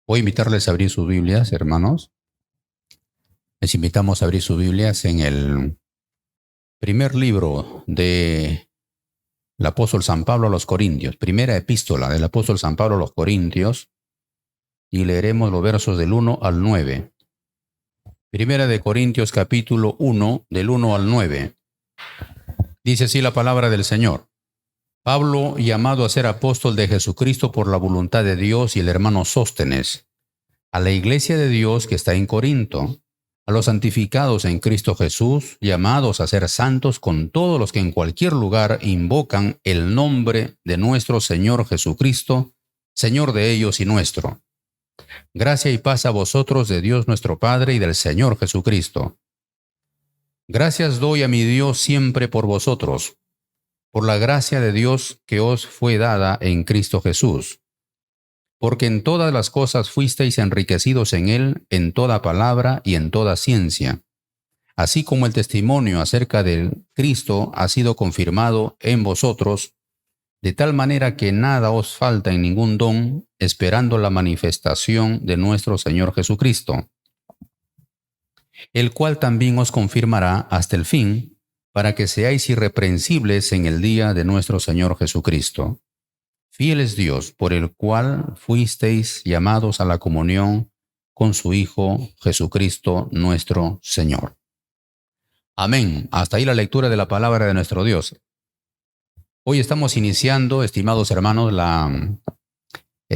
Voy a invitarles a abrir sus Biblias, hermanos. Les invitamos a abrir sus Biblias en el primer libro del apóstol San Pablo a los Corintios, primera epístola del apóstol San Pablo a los Corintios, y leeremos los versos del 1 al 9. Primera de Corintios capítulo 1, del 1 al 9. Dice así la palabra del Señor. Pablo, llamado a ser apóstol de Jesucristo por la voluntad de Dios, y el hermano Sóstenes, a la iglesia de Dios que está en Corinto, a los santificados en Cristo Jesús, llamados a ser santos con todos los que en cualquier lugar invocan el nombre de nuestro Señor Jesucristo, Señor de ellos y nuestro. Gracia y paz a vosotros de Dios nuestro Padre y del Señor Jesucristo. Gracias doy a mi Dios siempre por vosotros, por la gracia de Dios que os fue dada en Cristo Jesús. Porque en todas las cosas fuisteis enriquecidos en Él, en toda palabra y en toda ciencia, así como el testimonio acerca del Cristo ha sido confirmado en vosotros, de tal manera que nada os falta en ningún don, esperando la manifestación de nuestro Señor Jesucristo, el cual también os confirmará hasta el fin, para que seáis irreprensibles en el día de nuestro Señor Jesucristo. Fiel es Dios, por el cual fuisteis llamados a la comunión con su Hijo Jesucristo nuestro Señor. Amén. Hasta ahí la lectura de la palabra de nuestro Dios. Hoy estamos iniciando, estimados hermanos, la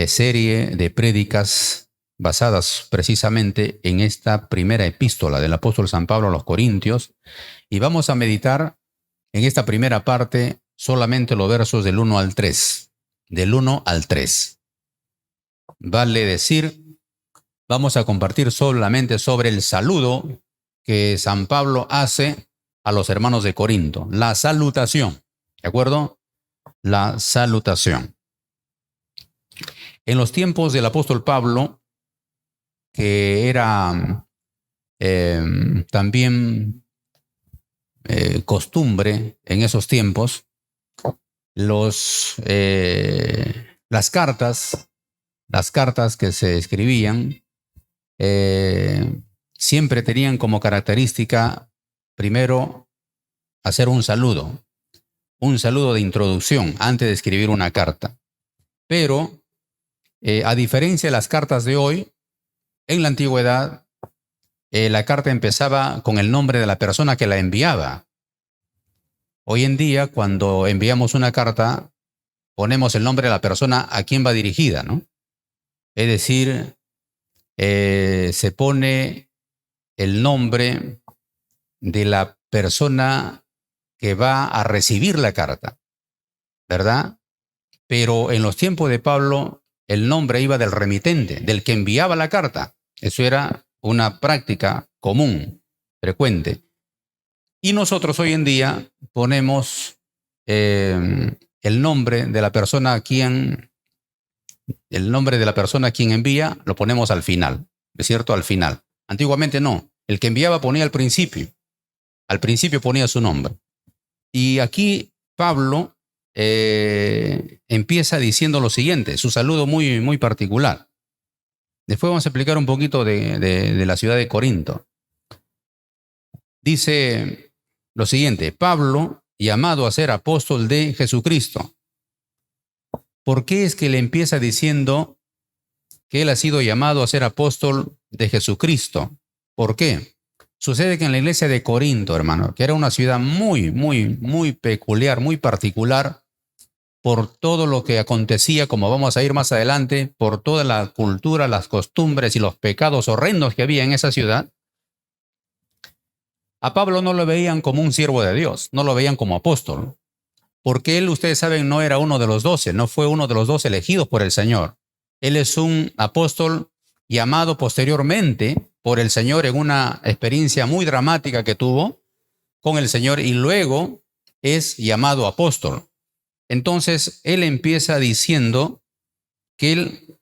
serie de prédicas basadas precisamente en esta primera epístola del apóstol San Pablo a los Corintios, y vamos a meditar en esta primera parte solamente los versos del 1 al 3. Del 1 al 3. Vale decir, vamos a compartir solamente sobre el saludo que San Pablo hace a los hermanos de Corinto. La salutación, ¿de acuerdo? La salutación. En los tiempos del apóstol Pablo, que era también costumbre en esos tiempos, las cartas que se escribían siempre tenían como característica primero hacer un saludo de introducción antes de escribir una carta. Pero a diferencia de las cartas de hoy, en la antigüedad la carta empezaba con el nombre de la persona que la enviaba. Hoy en día, cuando enviamos una carta, ponemos el nombre de la persona a quien va dirigida, ¿no? Es decir, se pone el nombre de la persona que va a recibir la carta, ¿verdad? Pero en los tiempos de Pablo, el nombre iba del remitente, del que enviaba la carta. Eso era una práctica común, frecuente. Y nosotros hoy en día ponemos el nombre de la persona a quien envía, lo ponemos al final, ¿es cierto? Al final. Antiguamente no. El que enviaba ponía al principio. Al principio ponía su nombre. Y aquí Pablo empieza diciendo lo siguiente, su saludo muy, muy particular. Después vamos a explicar un poquito de la ciudad de Corinto. Dice lo siguiente: Pablo, llamado a ser apóstol de Jesucristo. ¿Por qué es que le empieza diciendo que él ha sido llamado a ser apóstol de Jesucristo? ¿Por qué? Sucede que en la iglesia de Corinto, hermano, que era una ciudad muy, muy, muy peculiar, muy particular, por todo lo que acontecía, como vamos a ir más adelante, por toda la cultura, las costumbres y los pecados horrendos que había en esa ciudad, a Pablo no lo veían como un siervo de Dios, no lo veían como apóstol, porque él, ustedes saben, no era uno de los 12, no fue uno de los 12 elegidos por el Señor. Él es un apóstol llamado posteriormente por el Señor en una experiencia muy dramática que tuvo con el Señor, y luego es llamado apóstol. Entonces, él empieza diciendo que él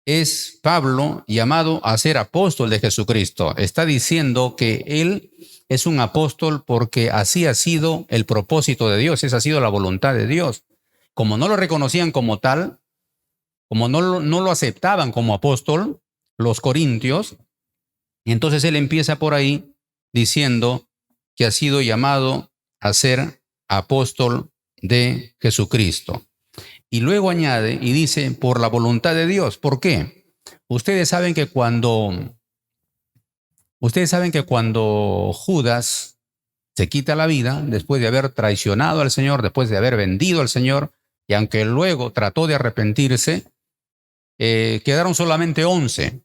es Pablo, llamado a ser apóstol de Jesucristo. Está diciendo que él es un apóstol porque así ha sido el propósito de Dios, esa ha sido la voluntad de Dios. Como no lo reconocían como tal, como no lo aceptaban como apóstol, los Corintios. Y entonces él empieza por ahí diciendo que ha sido llamado a ser apóstol de Jesucristo. Y luego añade y dice, por la voluntad de Dios. ¿Por qué? Ustedes saben que cuando Judas se quita la vida, después de haber traicionado al Señor, después de haber vendido al Señor, y aunque luego trató de arrepentirse, quedaron solamente 11.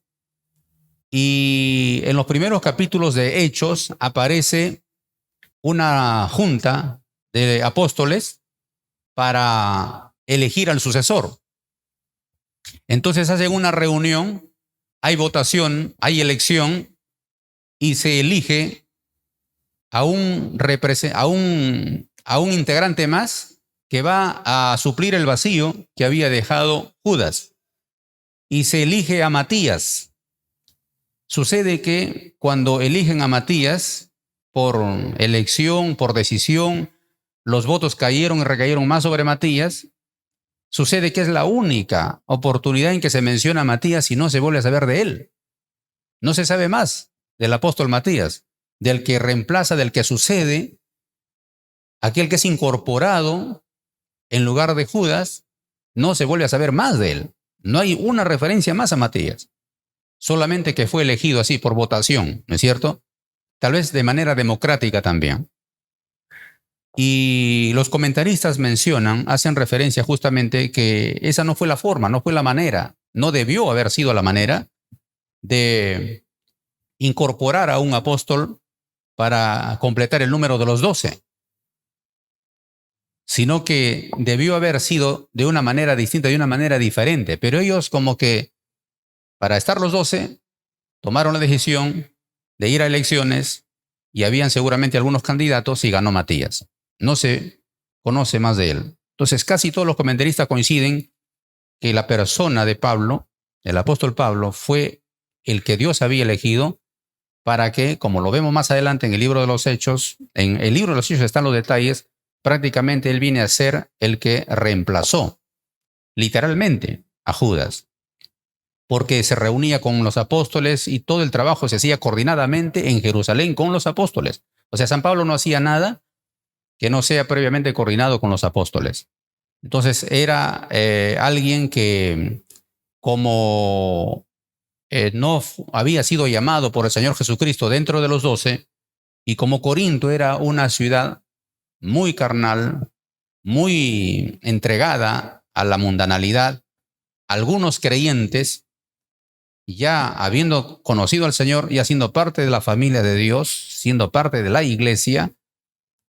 Y en los primeros capítulos de Hechos aparece una junta de apóstoles para elegir al sucesor. Entonces hacen una reunión, hay votación, hay elección y se elige a un integrante más que va a suplir el vacío que había dejado Judas. Y se elige a Matías. Sucede que cuando eligen a Matías, por elección, por decisión, los votos cayeron y recayeron más sobre Matías. Sucede que es la única oportunidad en que se menciona a Matías y no se vuelve a saber de él. No se sabe más del apóstol Matías, del que reemplaza, del que sucede, aquel que es incorporado en lugar de Judas. No se vuelve a saber más de él. No hay una referencia más a Matías. Solamente que fue elegido así por votación, ¿no es cierto? Tal vez de manera democrática también. Y los comentaristas hacen referencia justamente que esa no fue la forma, no fue la manera, no debió haber sido la manera de incorporar a un apóstol para completar el número de los 12, sino que debió haber sido de una manera distinta, de una manera diferente. Pero ellos como que para estar los 12 tomaron la decisión de ir a elecciones y habían seguramente algunos candidatos y ganó Matías. No se conoce más de él. Entonces casi todos los comentaristas coinciden que la persona de Pablo, el apóstol Pablo, fue el que Dios había elegido para que, como lo vemos más adelante en el libro de los Hechos, en el libro de los Hechos están los detalles, prácticamente él viene a ser el que reemplazó literalmente a Judas, porque se reunía con los apóstoles y todo el trabajo se hacía coordinadamente en Jerusalén con los apóstoles. O sea, San Pablo no hacía nada que no sea previamente coordinado con los apóstoles. Entonces era alguien que, como no había sido llamado por el Señor Jesucristo dentro de los 12, y como Corinto era una ciudad muy carnal, muy entregada a la mundanalidad, algunos creyentes, ya habiendo conocido al Señor, ya siendo parte de la familia de Dios, siendo parte de la iglesia,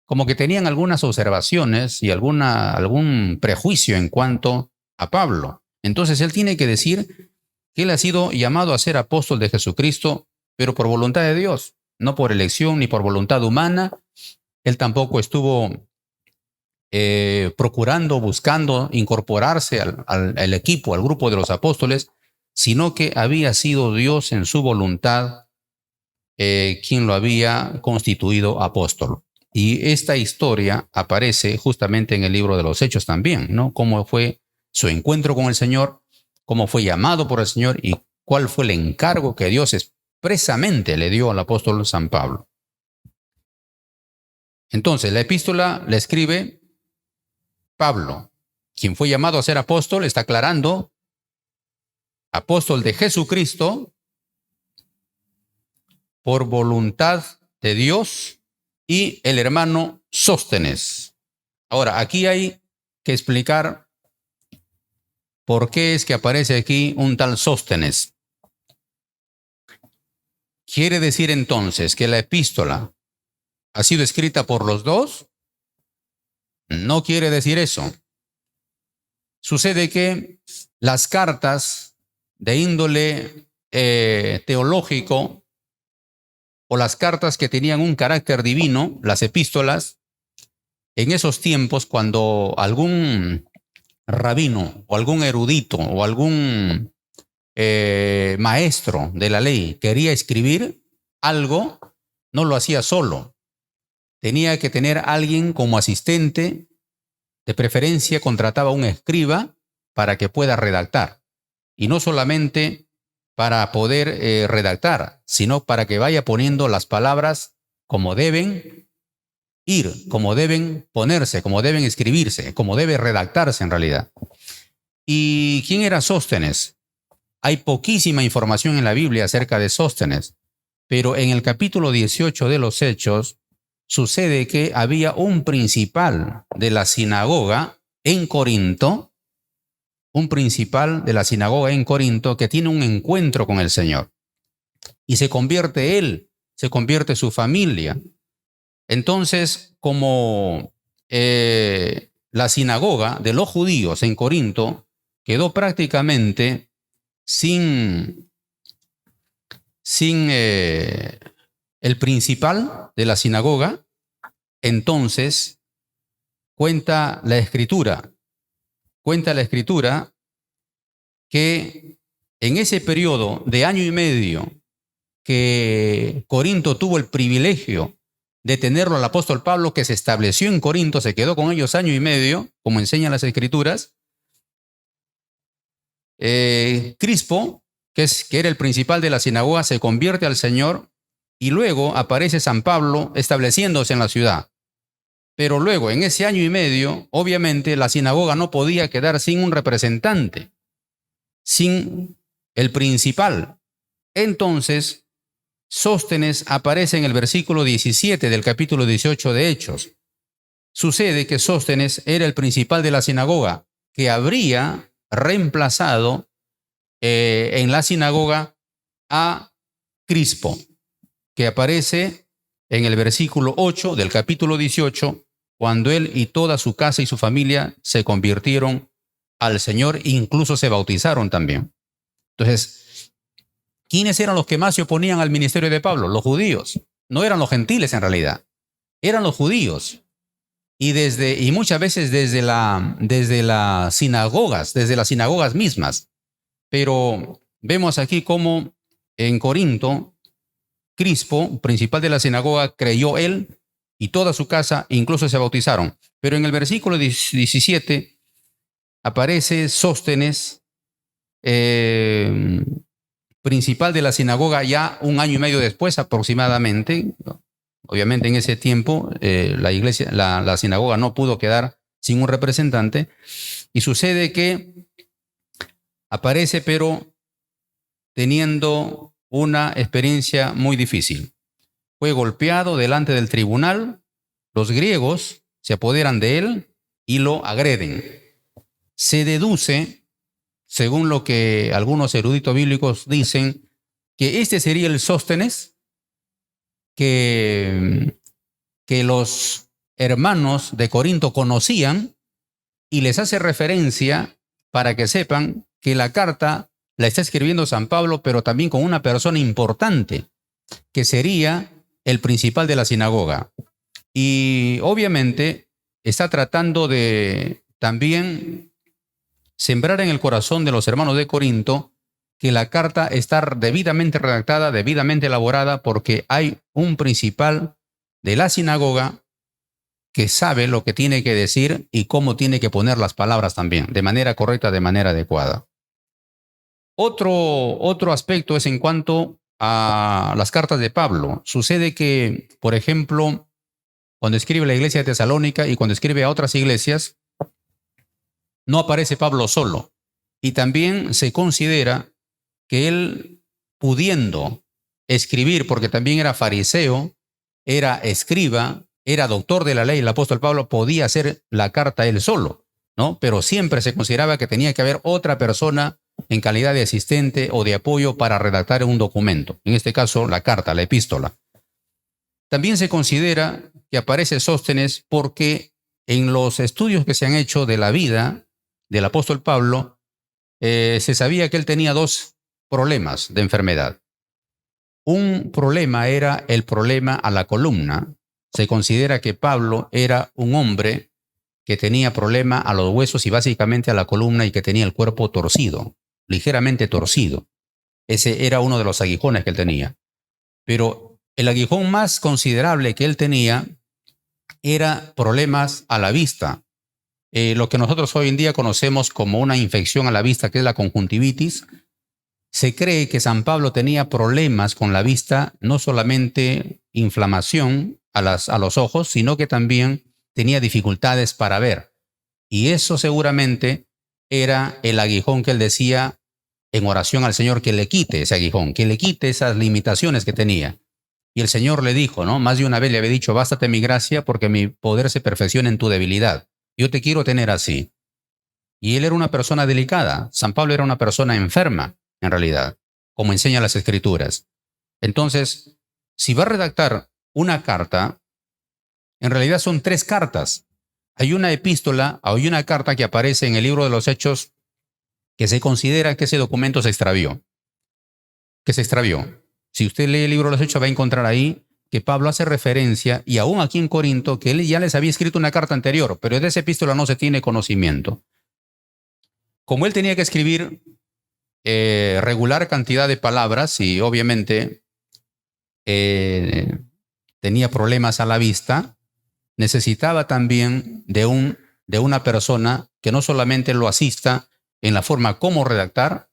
como que tenían algunas observaciones y algún prejuicio en cuanto a Pablo. Entonces él tiene que decir que él ha sido llamado a ser apóstol de Jesucristo, pero por voluntad de Dios, no por elección ni por voluntad humana. Él tampoco estuvo procurando, buscando incorporarse al equipo, al grupo de los apóstoles, sino que había sido Dios en su voluntad quien lo había constituido apóstol. Y esta historia aparece justamente en el libro de los Hechos también, ¿no? Cómo fue su encuentro con el Señor, cómo fue llamado por el Señor y cuál fue el encargo que Dios expresamente le dio al apóstol San Pablo. Entonces, la epístola la escribe Pablo, quien fue llamado a ser apóstol, está aclarando, apóstol de Jesucristo, por voluntad de Dios, y el hermano Sóstenes. Ahora, aquí hay que explicar por qué es que aparece aquí un tal Sóstenes. ¿Quiere decir entonces que la epístola ha sido escrita por los dos? No quiere decir eso. Sucede que las cartas de índole teológico, o las cartas que tenían un carácter divino, las epístolas, en esos tiempos cuando algún rabino o algún erudito o algún maestro de la ley quería escribir algo, no lo hacía solo. Tenía que tener alguien como asistente, de preferencia contrataba a un escriba para que pueda redactar. Y no solamente para poder redactar, sino para que vaya poniendo las palabras como deben ir, como deben ponerse, como deben escribirse, como debe redactarse en realidad. ¿Y quién era Sóstenes? Hay poquísima información en la Biblia acerca de Sóstenes, pero en el capítulo 18 de los Hechos sucede que había un principal de la sinagoga en Corinto, que tiene un encuentro con el Señor. Y se convierte él, se convierte su familia. Entonces, como la sinagoga de los judíos en Corinto quedó prácticamente sin el principal de la sinagoga, entonces cuenta la Escritura que en ese periodo de año y medio que Corinto tuvo el privilegio de tenerlo al apóstol Pablo, que se estableció en Corinto, se quedó con ellos año y medio, como enseñan las Escrituras. Crispo, que era el principal de la sinagoga, se convierte al Señor y luego aparece San Pablo estableciéndose en la ciudad. Pero luego, en ese año y medio, obviamente la sinagoga no podía quedar sin un representante, sin el principal. Entonces, Sóstenes aparece en el versículo 17 del capítulo 18 de Hechos. Sucede que Sóstenes era el principal de la sinagoga, que habría reemplazado en la sinagoga a Crispo, que aparece en el versículo 8 del capítulo 18, cuando él y toda su casa y su familia se convirtieron al Señor, incluso se bautizaron también. Entonces, ¿quiénes eran los que más se oponían al ministerio de Pablo? Los judíos. No eran los gentiles en realidad, eran los judíos. Y muchas veces desde las sinagogas mismas. Pero vemos aquí cómo en Corinto, Crispo, principal de la sinagoga, creyó él y toda su casa, incluso se bautizaron. Pero en el versículo 17 aparece Sóstenes, principal de la sinagoga, ya un año y medio después aproximadamente. Obviamente en ese tiempo la sinagoga no pudo quedar sin un representante, y sucede que aparece pero teniendo una experiencia muy difícil. Fue golpeado delante del tribunal, los griegos se apoderan de él y lo agreden. Se deduce, según lo que algunos eruditos bíblicos dicen, que este sería el Sóstenes que los hermanos de Corinto conocían, y les hace referencia para que sepan que la carta la está escribiendo San Pablo, pero también con una persona importante, que sería el principal de la sinagoga. Y obviamente está tratando de también sembrar en el corazón de los hermanos de Corinto que la carta está debidamente redactada, debidamente elaborada, porque hay un principal de la sinagoga que sabe lo que tiene que decir y cómo tiene que poner las palabras también, de manera correcta, de manera adecuada. Otro aspecto es en cuanto a las cartas de Pablo. Sucede que, por ejemplo, cuando escribe la iglesia de Tesalónica y cuando escribe a otras iglesias, no aparece Pablo solo. Y también se considera que él, pudiendo escribir, porque también era fariseo, era escriba, era doctor de la ley, el apóstol Pablo podía hacer la carta él solo, ¿no? Pero siempre se consideraba que tenía que haber otra persona en calidad de asistente o de apoyo para redactar un documento. En este caso, la carta, la epístola. También se considera que aparece Sóstenes porque en los estudios que se han hecho de la vida del apóstol Pablo, se sabía que él tenía dos problemas de enfermedad. Un problema era el problema a la columna. Se considera que Pablo era un hombre que tenía problema a los huesos y básicamente a la columna, y que tenía el cuerpo torcido, ligeramente torcido. Ese era uno de los aguijones que él tenía. Pero el aguijón más considerable que él tenía era problemas a la vista. Lo que nosotros hoy en día conocemos como una infección a la vista, que es la conjuntivitis, Se cree que San Pablo tenía problemas con la vista, no solamente inflamación a los ojos, sino que también tenía dificultades para ver. Y eso seguramente era el aguijón que él decía en oración al Señor, que le quite ese aguijón, que le quite esas limitaciones que tenía. Y el Señor le dijo, ¿no? Más de una vez le había dicho, bástate mi gracia porque mi poder se perfecciona en tu debilidad. Yo te quiero tener así. Y él era una persona delicada. San Pablo era una persona enferma, en realidad, como enseñan las Escrituras. Entonces, si va a redactar una carta, en realidad son 3 cartas. Hay una epístola, hay una carta que aparece en el libro de los Hechos que se considera que ese documento se extravió. Si usted lee el libro de los Hechos va a encontrar ahí que Pablo hace referencia, y aún aquí en Corinto, que él ya les había escrito una carta anterior, pero de esa epístola no se tiene conocimiento. Como él tenía que escribir regular cantidad de palabras y obviamente tenía problemas a la vista, necesitaba también de una persona que no solamente lo asista en la forma como redactar,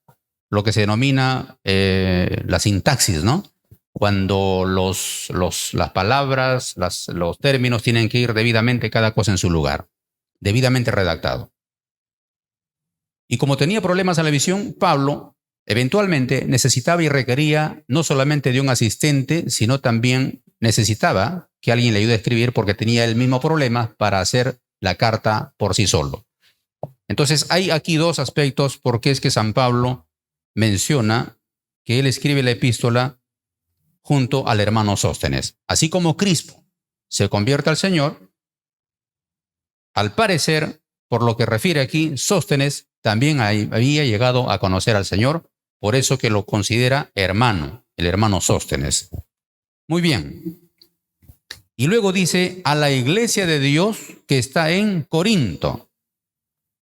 lo que se denomina la sintaxis, ¿no? Cuando las palabras, los términos tienen que ir debidamente cada cosa en su lugar, debidamente redactado. Y como tenía problemas a la visión, Pablo eventualmente necesitaba y requería no solamente de un asistente, sino también necesitaba que alguien le ayude a escribir porque tenía el mismo problema para hacer la carta por sí solo. Entonces hay aquí 2 aspectos por qué es que San Pablo menciona que él escribe la epístola junto al hermano Sóstenes. Así como Crispo se convierte al Señor, al parecer, por lo que refiere aquí, Sóstenes también había llegado a conocer al Señor, por eso que lo considera hermano, el hermano Sóstenes. Muy bien. Y luego dice, a la iglesia de Dios que está en Corinto.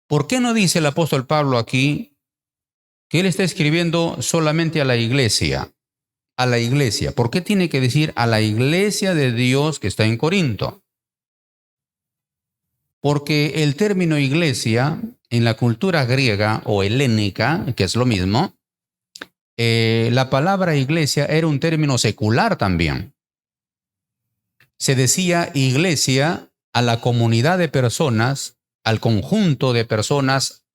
¿Por qué no dice el apóstol Pablo aquí que él está escribiendo solamente a la iglesia? A la iglesia. ¿Por qué tiene que decir a la iglesia de Dios que está en Corinto? Porque el término iglesia en la cultura griega o helénica, que es lo mismo, la palabra iglesia era un término secular también. Se decía iglesia a la comunidad de personas, al conjunto de personas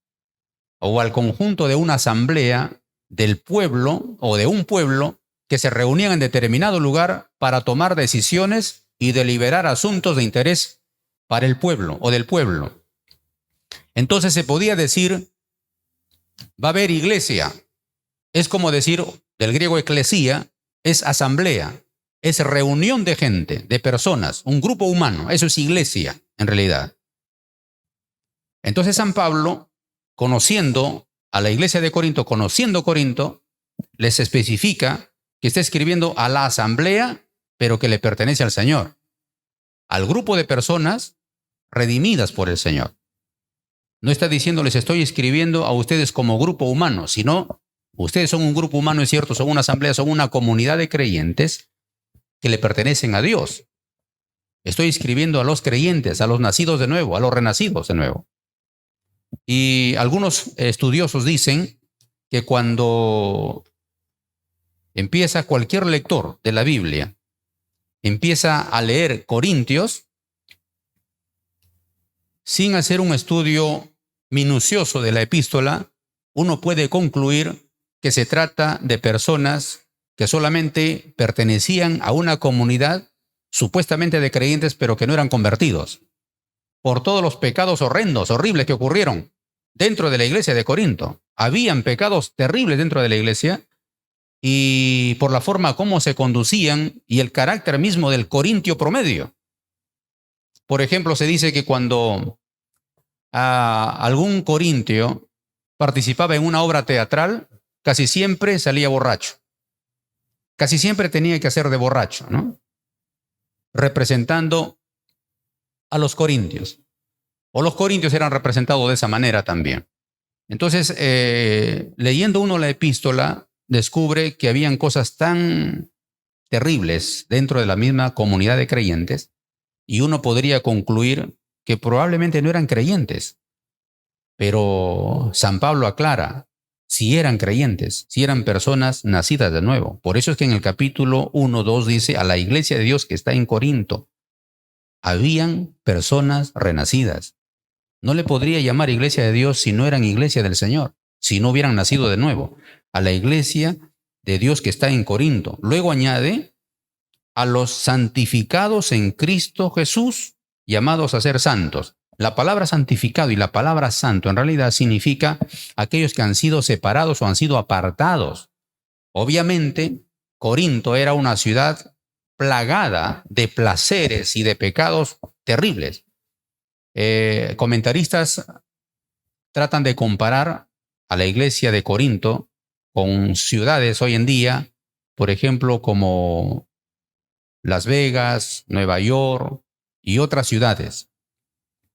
o al conjunto de una asamblea del pueblo o de un pueblo que se reunían en determinado lugar para tomar decisiones y deliberar asuntos de interés para el pueblo o del pueblo. Entonces se podía decir, va a haber iglesia. Es como decir, del griego eclesía, es asamblea, es reunión de gente, de personas, un grupo humano. Eso es iglesia, en realidad. Entonces San Pablo, conociendo a la iglesia de Corinto, conociendo Corinto, les especifica que está escribiendo a la asamblea, pero que le pertenece al Señor, al grupo de personas redimidas por el Señor. No está diciendo les estoy escribiendo a ustedes como grupo humano, sino ustedes son un grupo humano, es cierto, son una asamblea, son una comunidad de creyentes que le pertenecen a Dios. Estoy escribiendo a los creyentes, a los nacidos de nuevo, a los renacidos de nuevo. Y algunos estudiosos dicen que cuando empieza cualquier lector de la Biblia, empieza a leer Corintios, sin hacer un estudio minucioso de la epístola, uno puede concluir que se trata de personas que solamente pertenecían a una comunidad supuestamente de creyentes, pero que no eran convertidos, por todos los pecados horrendos, horribles que ocurrieron dentro de la iglesia de Corinto. Habían pecados terribles dentro de la iglesia y por la forma como se conducían y el carácter mismo del corintio promedio. Por ejemplo, se dice que cuando algún corintio participaba en una obra teatral, casi siempre salía borracho. Casi siempre tenía que hacer de borracho, ¿no? Representando a los corintios. O los corintios eran representados de esa manera también. Entonces, leyendo uno la epístola, descubre que habían cosas tan terribles dentro de la misma comunidad de creyentes y uno podría concluir que probablemente no eran creyentes. Pero San Pablo aclara si eran creyentes, si eran personas nacidas de nuevo. Por eso es que en el capítulo 1:2 dice, a la iglesia de Dios que está en Corinto, habían personas renacidas. No le podría llamar iglesia de Dios si no eran iglesia del Señor, si no hubieran nacido de nuevo. A la iglesia de Dios que está en Corinto. Luego añade, a los santificados en Cristo Jesús, llamados a ser santos. La palabra santificado y la palabra santo en realidad significa aquellos que han sido separados o han sido apartados. Obviamente, Corinto era una ciudad plagada de placeres y de pecados terribles. Comentaristas tratan de comparar a la iglesia de Corinto con ciudades hoy en día, por ejemplo, como Las Vegas, Nueva York y otras ciudades,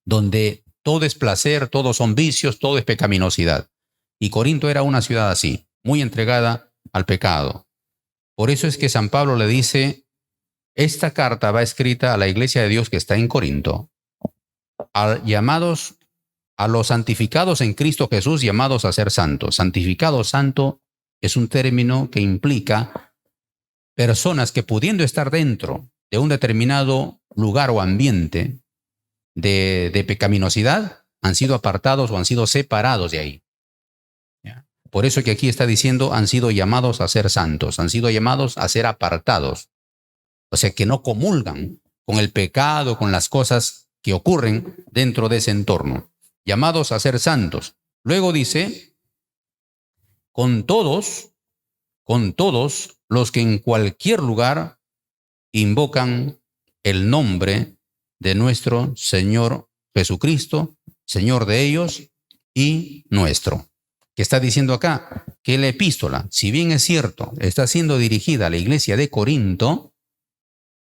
donde todo es placer, todo son vicios, todo es pecaminosidad. Y Corinto era una ciudad así, muy entregada al pecado. Por eso es que San Pablo le dice, esta carta va escrita a la iglesia de Dios que está en Corinto, llamados a los santificados en Cristo Jesús, llamados a ser santos. Santificado, santo, es un término que implica personas que pudiendo estar dentro de un determinado lugar o ambiente de pecaminosidad, han sido apartados o han sido separados de ahí. Por eso que aquí está diciendo, han sido llamados a ser santos, han sido llamados a ser apartados. O sea, que no comulgan con el pecado, con las cosas que ocurren dentro de ese entorno. Llamados a ser santos. Luego dice, con todos los que en cualquier lugar invocan el nombre de nuestro Señor Jesucristo, Señor de ellos y nuestro. ¿Qué está diciendo acá? Que la epístola, si bien es cierto, está siendo dirigida a la iglesia de Corinto,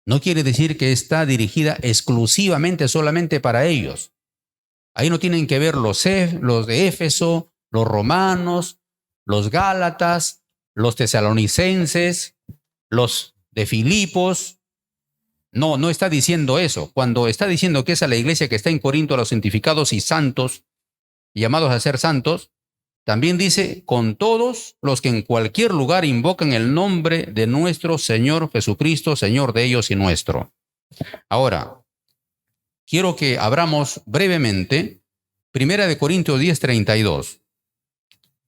no quiere decir que está dirigida exclusivamente solamente para ellos. Ahí no tienen que ver los de Éfeso, los romanos, los gálatas, los tesalonicenses, los de Filipos. No está diciendo eso. Cuando está diciendo que es a la iglesia que está en Corinto, a los santificados y santos, llamados a ser santos, también dice, con todos los que en cualquier lugar invocan el nombre de nuestro Señor Jesucristo, Señor de ellos y nuestro. Ahora, quiero que abramos brevemente 1 Corintios 10:32.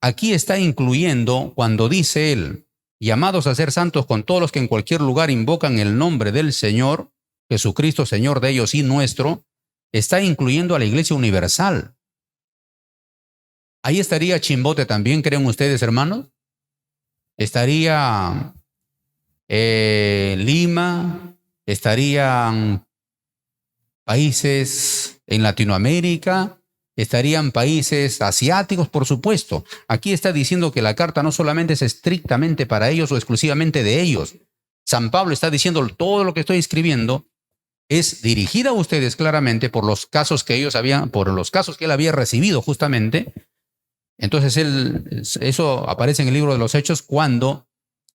Aquí está incluyendo, cuando dice él, llamados a ser santos con todos los que en cualquier lugar invocan el nombre del Señor Jesucristo, Señor de ellos y nuestro, está incluyendo a la iglesia universal. Ahí estaría Chimbote también, ¿creen ustedes, hermanos? Estaría Lima, estarían países en Latinoamérica, estarían países asiáticos, por supuesto. Aquí está diciendo que la carta no solamente es estrictamente para ellos o exclusivamente de ellos. San Pablo está diciendo todo lo que estoy escribiendo es dirigida a ustedes claramente por los casos que él había recibido justamente. Entonces eso aparece en el libro de los Hechos cuando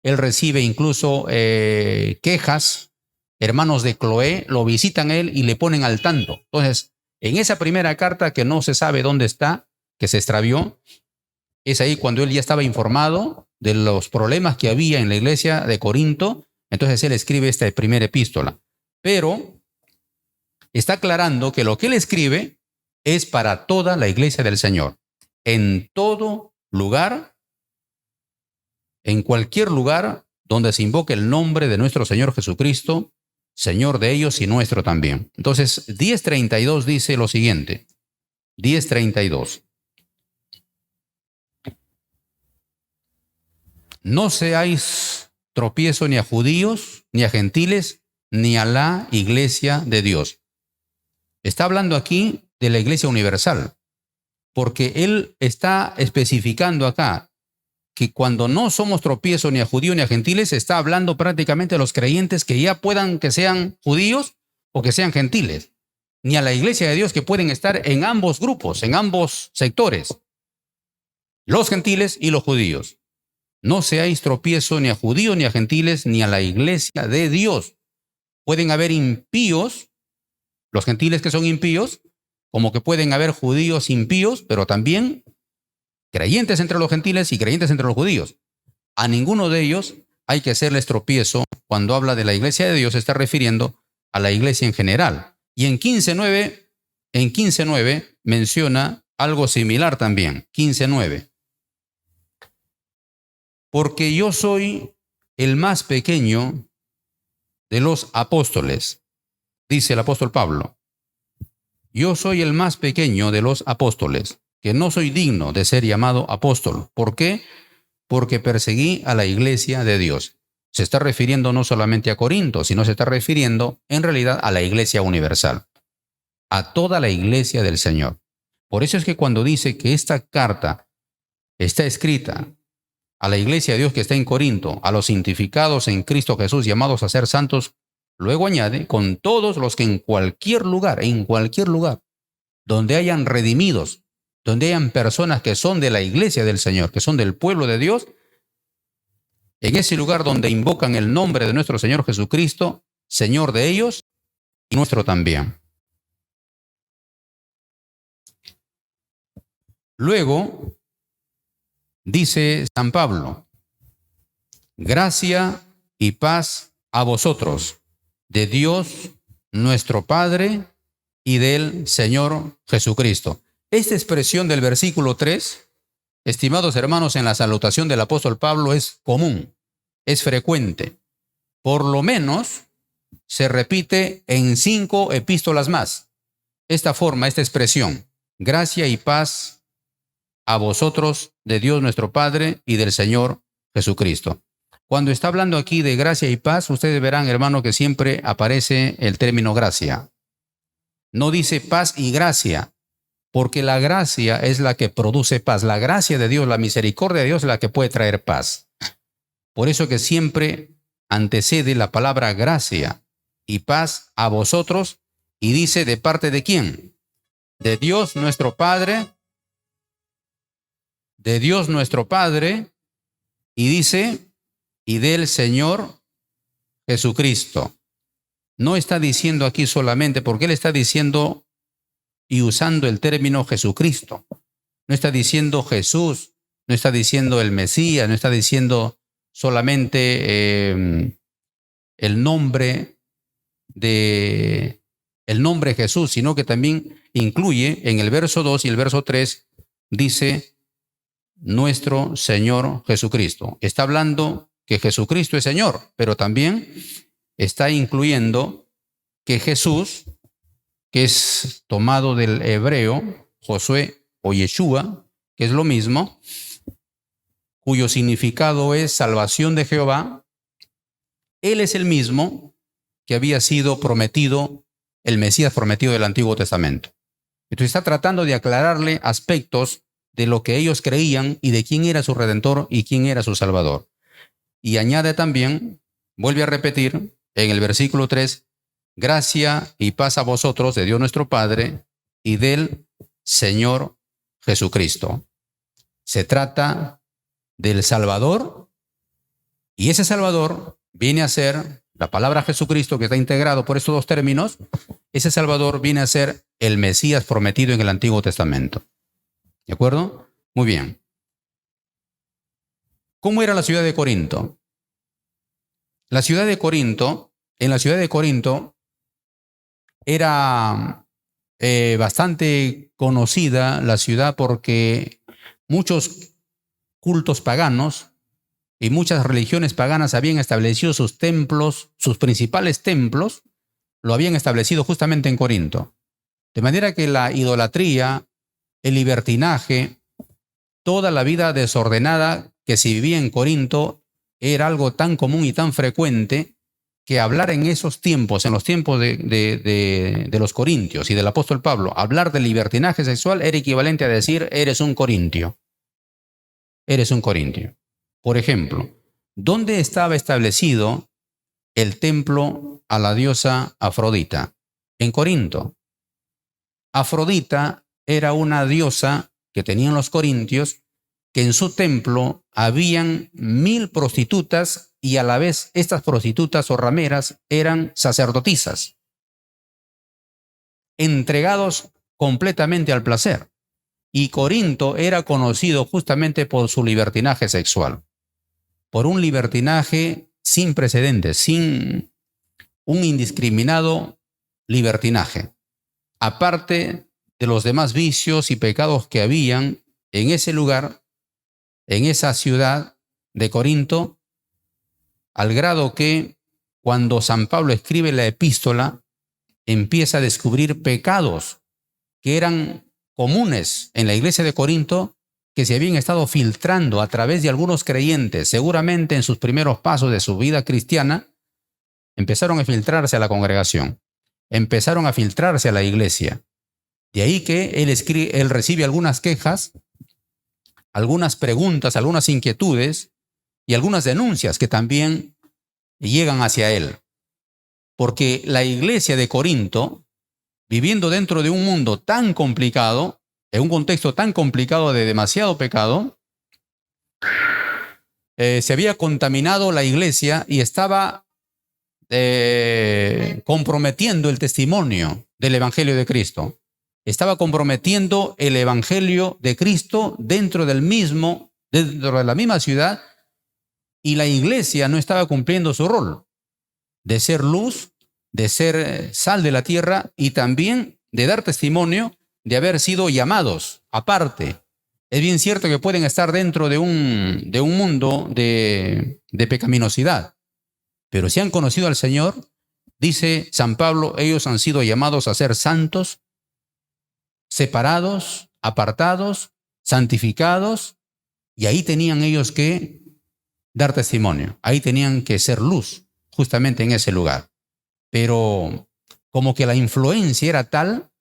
él recibe incluso quejas. Hermanos de Cloé lo visitan a él y le ponen al tanto. Entonces, en esa primera carta que no se sabe dónde está, que se extravió, es ahí cuando él ya estaba informado de los problemas que había en la iglesia de Corinto. Entonces él escribe esta primera epístola. Pero está aclarando que lo que él escribe es para toda la iglesia del Señor. En todo lugar, en cualquier lugar donde se invoque el nombre de nuestro Señor Jesucristo, Señor de ellos y nuestro también. Entonces, 10:32 dice lo siguiente. 10:32. No seáis tropiezo ni a judíos, ni a gentiles, ni a la iglesia de Dios. Está hablando aquí de la iglesia universal, porque él está especificando acá que cuando no somos tropiezo ni a judíos ni a gentiles, está hablando prácticamente a los creyentes que ya puedan que sean judíos o que sean gentiles, ni a la iglesia de Dios que pueden estar en ambos grupos, en ambos sectores, los gentiles y los judíos. No seáis tropiezo ni a judíos ni a gentiles, ni a la iglesia de Dios. Pueden haber impíos, los gentiles que son impíos, como que pueden haber judíos impíos, pero también creyentes entre los gentiles y creyentes entre los judíos. A ninguno de ellos hay que hacerles tropiezo. Cuando habla de la iglesia de Dios, se está refiriendo a la iglesia en general. Y en 15:9 menciona algo similar también. 15:9. Porque yo soy el más pequeño de los apóstoles, dice el apóstol Pablo. Yo soy el más pequeño de los apóstoles, que no soy digno de ser llamado apóstol. ¿Por qué? Porque perseguí a la iglesia de Dios. Se está refiriendo no solamente a Corinto, sino se está refiriendo en realidad a la iglesia universal, a toda la iglesia del Señor. Por eso es que cuando dice que esta carta está escrita a la iglesia de Dios que está en Corinto, a los santificados en Cristo Jesús, llamados a ser santos, luego añade, con todos los que en cualquier lugar, donde hayan redimidos, donde hayan personas que son de la iglesia del Señor, que son del pueblo de Dios, en ese lugar donde invocan el nombre de nuestro Señor Jesucristo, Señor de ellos y nuestro también. Luego, dice San Pablo, gracia y paz a vosotros, de Dios nuestro Padre y del Señor Jesucristo. Esta expresión del versículo 3, estimados hermanos, en la salutación del apóstol Pablo es común, es frecuente. Por lo menos se repite en 5 epístolas más. Esta expresión, gracia y paz a vosotros de Dios nuestro Padre y del Señor Jesucristo. Cuando está hablando aquí de gracia y paz, ustedes verán, hermano, que siempre aparece el término gracia. No dice paz y gracia, porque la gracia es la que produce paz. La gracia de Dios, la misericordia de Dios es la que puede traer paz. Por eso que siempre antecede la palabra gracia y paz a vosotros, y dice, ¿de parte de quién? De Dios nuestro Padre, y dice, y del Señor Jesucristo. No está diciendo aquí solamente, porque él está diciendo y usando el término Jesucristo. No está diciendo Jesús, no está diciendo el Mesías, no está diciendo solamente el nombre Jesús, sino que también incluye en el verso 2 y el verso 3, dice nuestro Señor Jesucristo. Está hablando que Jesucristo es Señor, pero también está incluyendo que Jesús, que es tomado del hebreo, Josué o Yeshua, que es lo mismo, cuyo significado es salvación de Jehová, él es el mismo que había sido prometido, el Mesías prometido del Antiguo Testamento. Entonces está tratando de aclararle aspectos de lo que ellos creían y de quién era su Redentor y quién era su Salvador. Y añade también, vuelve a repetir en el versículo 3, gracia y paz a vosotros de Dios nuestro Padre y del Señor Jesucristo. Se trata del Salvador, y ese Salvador viene a ser la palabra Jesucristo, que está integrado por estos dos términos. Ese Salvador viene a ser el Mesías prometido en el Antiguo Testamento. ¿De acuerdo? Muy bien. ¿Cómo era la ciudad de Corinto? En la ciudad de Corinto era bastante conocida la ciudad porque muchos cultos paganos y muchas religiones paganas habían establecido sus templos, sus principales templos, lo habían establecido justamente en Corinto. De manera que la idolatría, el libertinaje, toda la vida desordenada que se vivía en Corinto era algo tan común y tan frecuente que hablar en esos tiempos, en los tiempos de los corintios y del apóstol Pablo, hablar de libertinaje sexual era equivalente a decir, eres un corintio. Eres un corintio. Por ejemplo, ¿dónde estaba establecido el templo a la diosa Afrodita? En Corinto. Afrodita era una diosa que tenían los corintios, que en su templo habían 1000 prostitutas y a la vez estas prostitutas o rameras eran sacerdotisas, entregados completamente al placer. Y Corinto era conocido justamente por su libertinaje sexual, por un libertinaje sin precedentes, sin un indiscriminado libertinaje, aparte de los demás vicios y pecados que habían en ese lugar, en esa ciudad de Corinto, al grado que cuando San Pablo escribe la epístola, empieza a descubrir pecados que eran comunes en la iglesia de Corinto, que se habían estado filtrando a través de algunos creyentes, seguramente en sus primeros pasos de su vida cristiana, empezaron a filtrarse a la congregación, empezaron a filtrarse a la iglesia. De ahí que él recibe algunas quejas, algunas preguntas, algunas inquietudes y algunas denuncias que también llegan hacia él. Porque la iglesia de Corinto, viviendo dentro de un mundo tan complicado, en un contexto tan complicado de demasiado pecado, se había contaminado la iglesia y estaba comprometiendo el testimonio del Evangelio de Cristo. Estaba comprometiendo el Evangelio de Cristo dentro de la misma ciudad, y la iglesia no estaba cumpliendo su rol de ser luz, de ser sal de la tierra y también de dar testimonio de haber sido llamados aparte. Es bien cierto que pueden estar dentro de un mundo de pecaminosidad, pero si han conocido al Señor, dice San Pablo, ellos han sido llamados a ser santos, separados, apartados, santificados, y ahí tenían ellos que dar testimonio, ahí tenían que ser luz, justamente en ese lugar. Pero como que la influencia era tal,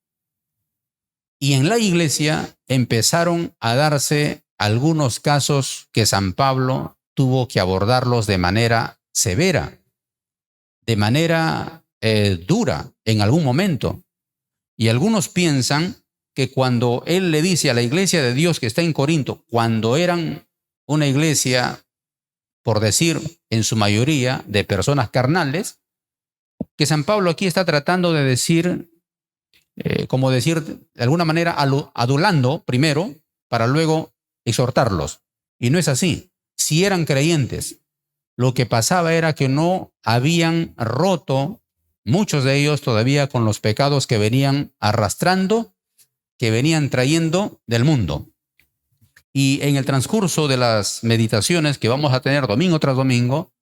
y en la iglesia empezaron a darse algunos casos que San Pablo tuvo que abordarlos de manera severa, de manera dura en algún momento. Y algunos piensan que cuando él le dice a la iglesia de Dios que está en Corinto, cuando eran una iglesia, por decir, en su mayoría, de personas carnales, que San Pablo aquí está tratando de decir, como decir, de alguna manera, adulando primero, para luego exhortarlos. Y no es así. Si eran creyentes, lo que pasaba era que no habían roto, muchos de ellos todavía, con los pecados que venían arrastrando, que venían trayendo del mundo. Y en el transcurso de las meditaciones que vamos a tener domingo tras domingo,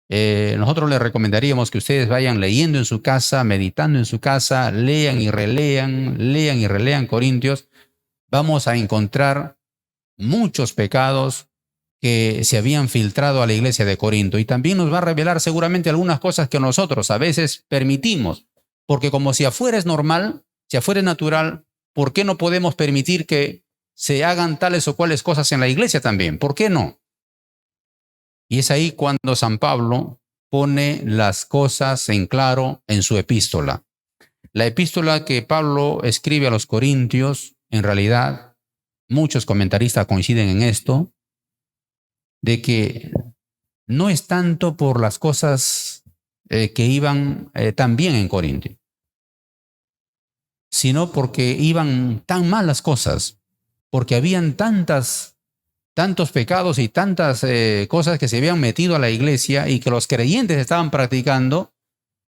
nosotros les recomendaríamos que ustedes vayan leyendo en su casa, meditando en su casa, lean y relean Corintios. Vamos a encontrar muchos pecados que se habían filtrado a la iglesia de Corinto, y también nos va a revelar seguramente algunas cosas que nosotros a veces permitimos, porque como si afuera es normal, si afuera es natural, ¿por qué no podemos permitir que se hagan tales o cuales cosas en la iglesia también? ¿Por qué no? Y es ahí cuando San Pablo pone las cosas en claro en su epístola. La epístola que Pablo escribe a los Corintios, en realidad, muchos comentaristas coinciden en esto, de que no es tanto por las cosas que iban tan bien en Corinto, sino porque iban tan mal las cosas, porque habían tantos pecados y tantas cosas que se habían metido a la iglesia y que los creyentes estaban practicando,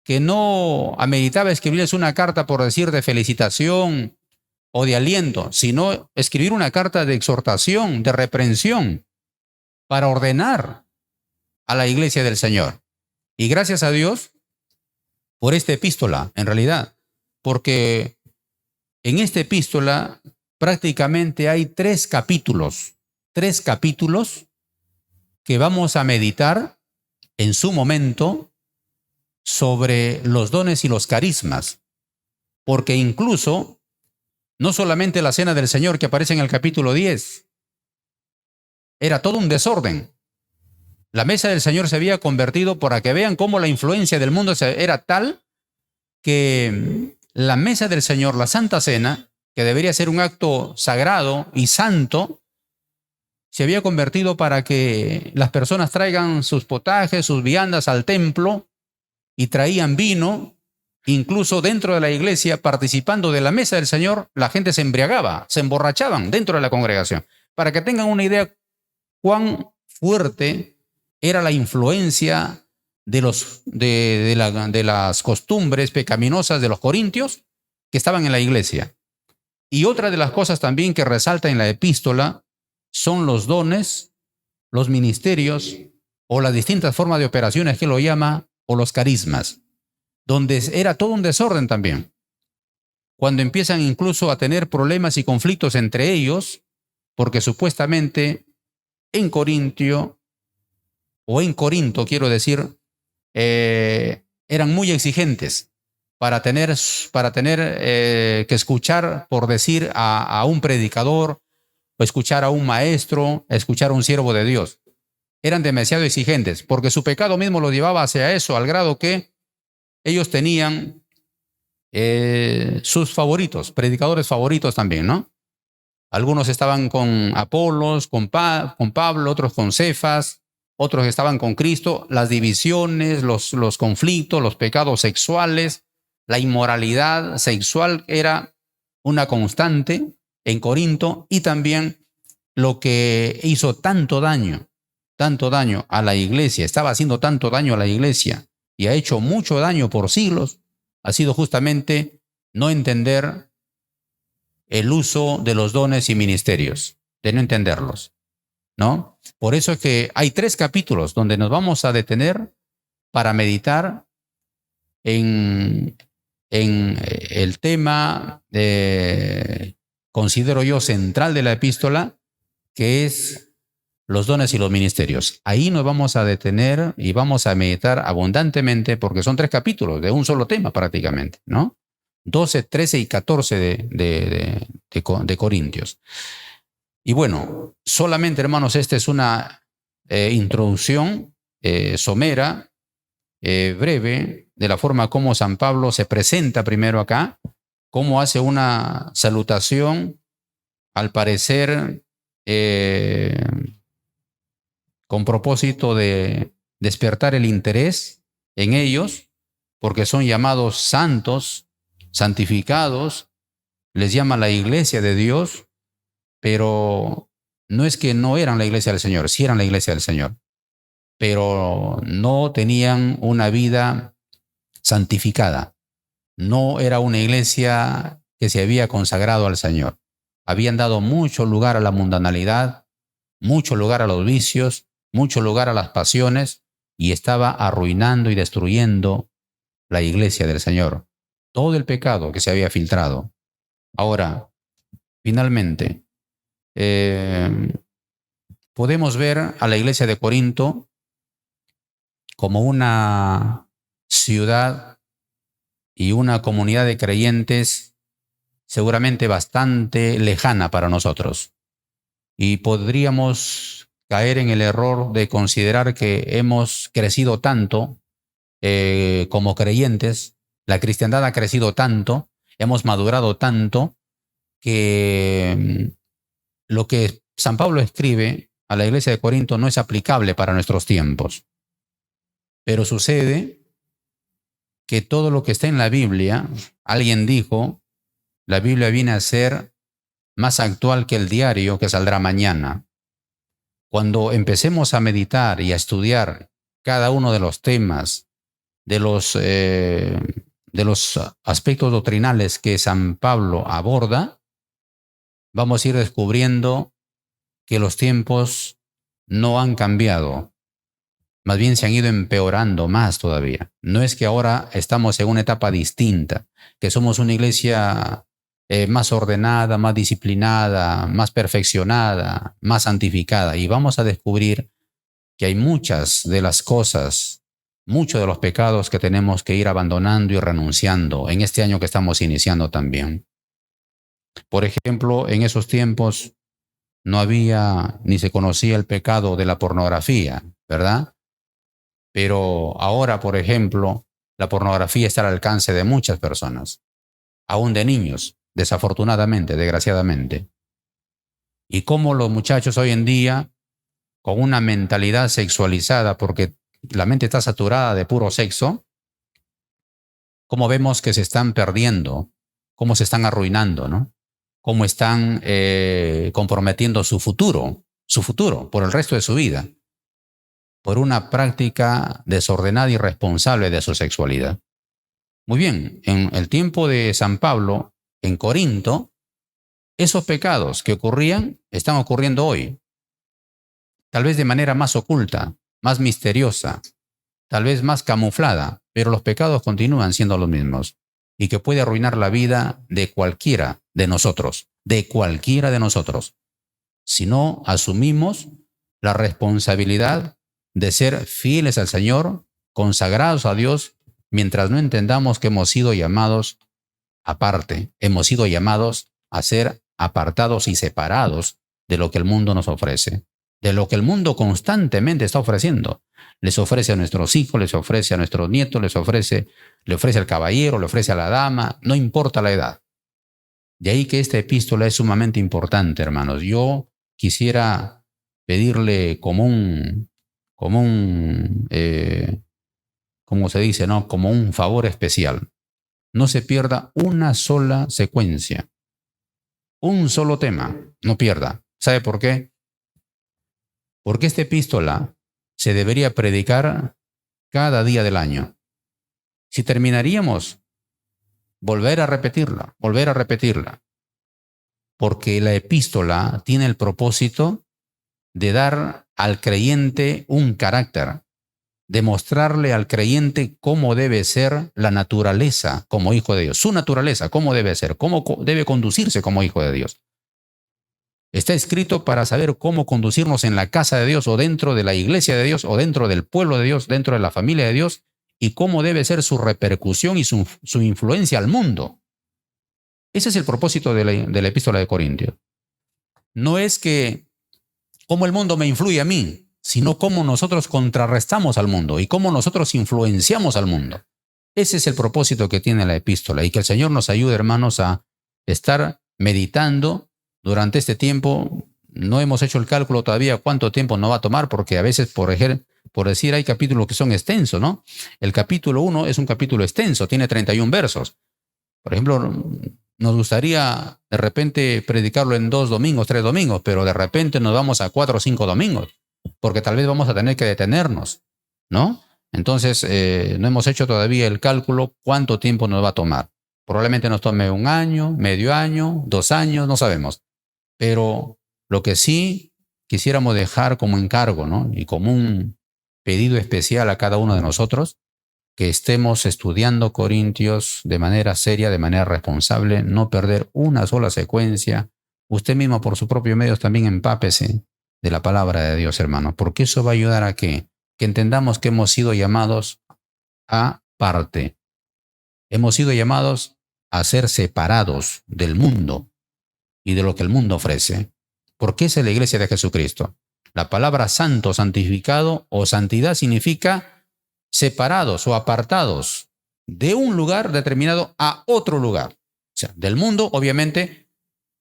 que no ameritaba escribirles una carta por decir de felicitación o de aliento, sino escribir una carta de exhortación, de reprensión, para ordenar a la iglesia del Señor. Y gracias a Dios por esta epístola, en realidad, porque en esta epístola prácticamente hay tres capítulos que vamos a meditar en su momento sobre los dones y los carismas, porque incluso no solamente la cena del Señor que aparece en el capítulo 10, era todo un desorden. La mesa del Señor se había convertido, para que vean cómo la influencia del mundo era tal, que la mesa del Señor, la Santa Cena, que debería ser un acto sagrado y santo, se había convertido para que las personas traigan sus potajes, sus viandas al templo, y traían vino Incluso dentro de la iglesia, participando de la mesa del Señor, la gente se embriagaba, se emborrachaban dentro de la congregación. Para que tengan una idea cuán fuerte era la influencia de las costumbres pecaminosas de los corintios que estaban en la iglesia. Y otra de las cosas también que resalta en la epístola son los dones, los ministerios o las distintas formas de operaciones que lo llama, o los carismas, donde era todo un desorden también. Cuando empiezan incluso a tener problemas y conflictos entre ellos, porque supuestamente en Corinto, quiero decir, eran muy exigentes para tener que escuchar, por decir, a un predicador, o escuchar a un maestro, escuchar a un siervo de Dios. Eran demasiado exigentes, porque su pecado mismo los llevaba hacia eso, al grado que ellos tenían sus favoritos, predicadores favoritos también, ¿no? Algunos estaban con Apolos, con Pablo, otros con Cefas, otros estaban con Cristo. Las divisiones, los conflictos, los pecados sexuales, la inmoralidad sexual era una constante en Corinto, y también lo que hizo tanto daño a la iglesia, estaba haciendo tanto daño a la iglesia y ha hecho mucho daño por siglos, ha sido justamente no entender el uso de los dones y ministerios, de no entenderlos, ¿no? Por eso es que hay 3 capítulos donde nos vamos a detener para meditar en el tema, considero yo, central de la epístola, que es los dones y los ministerios. Ahí nos vamos a detener y vamos a meditar abundantemente, porque son 3 capítulos de un solo tema prácticamente, ¿no? 12, 13 y 14 de Corintios. Y bueno, solamente, hermanos, esta es una introducción somera, breve, de la forma como San Pablo se presenta primero acá, cómo hace una salutación, al parecer con propósito de despertar el interés en ellos, porque son llamados santos, santificados, les llama la iglesia de Dios, pero no es que no eran la iglesia del Señor, sí eran la iglesia del Señor, pero no tenían una vida santificada. No era una iglesia que se había consagrado al Señor. Habían dado mucho lugar a la mundanalidad, mucho lugar a los vicios, mucho lugar a las pasiones, y estaba arruinando y destruyendo la iglesia del Señor. Todo el pecado que se había filtrado. Ahora, finalmente, podemos ver a la iglesia de Corinto como una ciudad y una comunidad de creyentes seguramente bastante lejana para nosotros. Y podríamos caer en el error de considerar que hemos crecido tanto como creyentes, la cristiandad ha crecido tanto, hemos madurado tanto, que lo que San Pablo escribe a la iglesia de Corinto no es aplicable para nuestros tiempos. Pero sucede que todo lo que está en la Biblia, alguien dijo, la Biblia viene a ser más actual que el diario que saldrá mañana. Cuando empecemos a meditar y a estudiar cada uno de los temas, de los aspectos doctrinales que San Pablo aborda, vamos a ir descubriendo que los tiempos no han cambiado. Más bien se han ido empeorando más todavía. No es que ahora estamos en una etapa distinta, que somos una iglesia más ordenada, más disciplinada, más perfeccionada, más santificada. Y vamos a descubrir que hay muchas de las cosas, muchos de los pecados que tenemos que ir abandonando y renunciando en este año que estamos iniciando también. Por ejemplo, en esos tiempos no había ni se conocía el pecado de la pornografía, ¿verdad? Pero ahora, por ejemplo, la pornografía está al alcance de muchas personas, aún de niños, desafortunadamente, desgraciadamente. Y cómo los muchachos hoy en día, con una mentalidad sexualizada, porque la mente está saturada de puro sexo, cómo vemos que se están perdiendo, cómo se están arruinando, ¿no? Cómo están comprometiendo su futuro por el resto de su vida, por una práctica desordenada y irresponsable de su sexualidad. Muy bien, en el tiempo de San Pablo, en Corinto, esos pecados que ocurrían están ocurriendo hoy, tal vez de manera más oculta, más misteriosa, tal vez más camuflada, pero los pecados continúan siendo los mismos y que puede arruinar la vida de cualquiera de nosotros, si no asumimos la responsabilidad de ser fieles al Señor, consagrados a Dios, mientras no entendamos que hemos sido llamados aparte, hemos sido llamados a ser apartados y separados de lo que el mundo nos ofrece, de lo que el mundo constantemente está ofreciendo. Les ofrece a nuestros hijos, les ofrece a nuestros nietos, le ofrece al caballero, le ofrece a la dama, no importa la edad. De ahí que esta epístola es sumamente importante, hermanos. Yo quisiera pedirle ¿cómo se dice, no? Como un favor especial. No se pierda una sola secuencia, un solo tema, no pierda. ¿Sabe por qué? Porque esta epístola se debería predicar cada día del año. Si terminaríamos, volver a repetirla, porque la epístola tiene el propósito de dar al creyente un carácter, de mostrarle al creyente cómo debe ser la naturaleza como hijo de Dios, su naturaleza, cómo debe ser, cómo debe conducirse como hijo de Dios. Está escrito para saber cómo conducirnos en la casa de Dios o dentro de la iglesia de Dios o dentro del pueblo de Dios, dentro de la familia de Dios, y cómo debe ser su repercusión y su influencia al mundo. Ese es el propósito de la epístola de Corintios. No es que cómo el mundo me influye a mí, sino cómo nosotros contrarrestamos al mundo y cómo nosotros influenciamos al mundo. Ese es el propósito que tiene la epístola, y que el Señor nos ayude, hermanos, a estar meditando durante este tiempo. No hemos hecho el cálculo todavía cuánto tiempo nos va a tomar, porque a veces, por decir, hay capítulos que son extensos, ¿no? El capítulo 1 es un capítulo extenso, tiene 31 versos. Por ejemplo, nos gustaría de repente predicarlo en 2 domingos, 3 domingos, pero de repente nos vamos a 4 o 5 domingos, porque tal vez vamos a tener que detenernos, ¿no? Entonces, no hemos hecho todavía el cálculo cuánto tiempo nos va a tomar. Probablemente nos tome 1 año, medio año, 2 años, no sabemos. Pero lo que sí quisiéramos dejar como encargo, ¿no? Y como un pedido especial a cada uno de nosotros, que estemos estudiando Corintios de manera seria, de manera responsable, no perder una sola secuencia. Usted mismo, por su propio medio, también empápese de la palabra de Dios, hermano, porque eso va a ayudar a que entendamos que hemos sido llamados a parte. Hemos sido llamados a ser separados del mundo y de lo que el mundo ofrece, porque esa es la iglesia de Jesucristo. La palabra santo, santificado o santidad significa separados o apartados de un lugar determinado a otro lugar. O sea, del mundo, obviamente,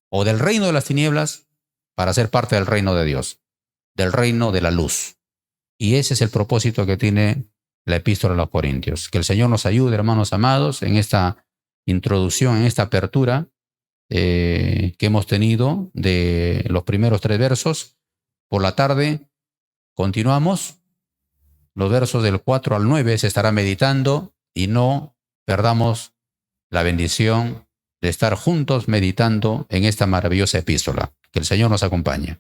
o del reino de las tinieblas, para ser parte del reino de Dios, del reino de la luz. Y ese es el propósito que tiene la epístola a los Corintios. Que el Señor nos ayude, hermanos amados, en esta introducción, en esta apertura que hemos tenido de los primeros 3 versos. Por la tarde continuamos. Los versos del 4 al 9 se estará meditando, y no perdamos la bendición de estar juntos meditando en esta maravillosa epístola. Que el Señor nos acompañe.